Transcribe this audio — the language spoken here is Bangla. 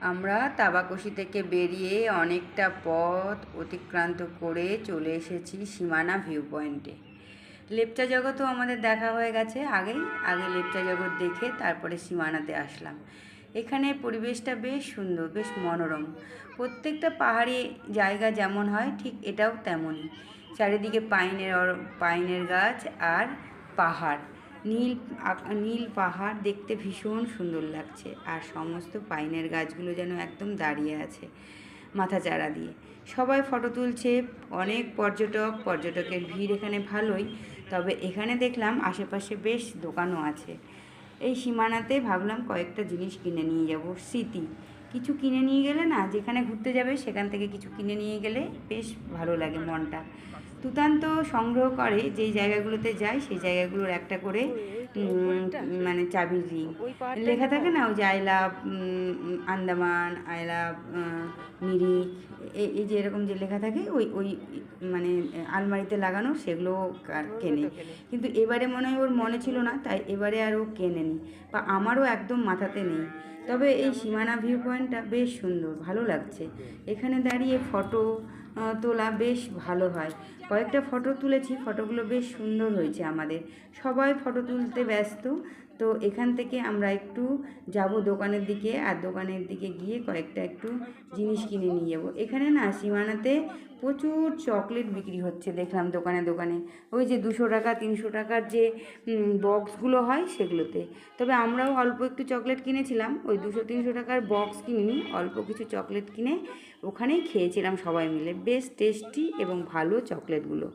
আমরা তাবাকশি থেকে বেরিয়ে অনেকটা পথ অতিক্রান্ত করে চলে এসেছি সীমানা ভিউ পয়েন্টে। লেপচা জগৎও আমাদের দেখা হয়ে গেছে আগে লেপচা জগৎ দেখে তারপরে সীমানাতে আসলাম। এখানে পরিবেশটা বেশ সুন্দর, বেশ মনোরম। প্রত্যেকটা পাহাড়ি জায়গা যেমন হয় ঠিক এটাও তেমনই। চারিদিকে পাইনের গাছ আর পাহাড়, নীল পাহাড় দেখতে ভীষণ সুন্দর লাগছে। আর সমস্ত পাইনের গাছগুলো যেন একদম দাঁড়িয়ে আছে মাথা চারা দিয়ে। সবাই ফটো তুলছে, অনেক পর্যটকের ভিড় এখানে ভালোই। তবে এখানে দেখলাম আশেপাশে বেশ দোকানও আছে। এই সীমানাতে ভাবলাম কয়েকটা জিনিস কিনে নিয়ে যাব, স্মৃতি। কিছু কিনে নিয়ে গেলে না, যেখানে ঘুরতে যাবে সেখান থেকে কিছু কিনে নিয়ে গেলে বেশ ভালো লাগে মনটা। তুতান্ত সংগ্রহ করে যেই জায়গাগুলোতে যায় সেই জায়গাগুলোর একটা করে মানে চাবির রিং লেখা থাকে না, ওই যে I love Andaman, I love Mirik, এই যে এরকম যে লেখা থাকে ওই ওই মানে আলমারিতে লাগানো, সেগুলো কেনে। কিন্তু এবারে মনে হয় ওর মনে ছিল না, তাই এবারে আর ও কেনেনি, বা আমারও একদম মাথাতে নেই। তবে এই সীমানা ভিউ পয়েন্টটা বেশ সুন্দর, ভালো লাগছে। এখানে দাঁড়িয়ে ফটো তোলা বেশ ভালো হয়। কয়েকটা ফটো তুলেছি, ফটোগুলো বেশ সুন্দর হয়েছে আমাদের। সবাই ফটো তুলতে ব্যস্ত। তো এখান থেকে আমরা একটু যাব দোকানের দিকে, আর দোকানের দিকে গিয়ে কয়েকটা একটু জিনিস কিনে নিয়ে যাব। এখানে না সীমানাতে প্রচুর চকলেট বিক্রি হচ্ছে দেখলাম দোকানে দোকানে, ওই যে 200 টাকা 300 টাকার যে বক্সগুলো হয় সেগুলোতে। তবে আমরাও অল্প একটু চকলেট কিনেছিলাম, ওই 200-300 টাকার বক্স কিনিনি, অল্প কিছু চকলেট কিনে ওখানেই খেয়েছিলাম সবাই মিলে। বেশ টেস্টি এবং ভালো চকলেটগুলো।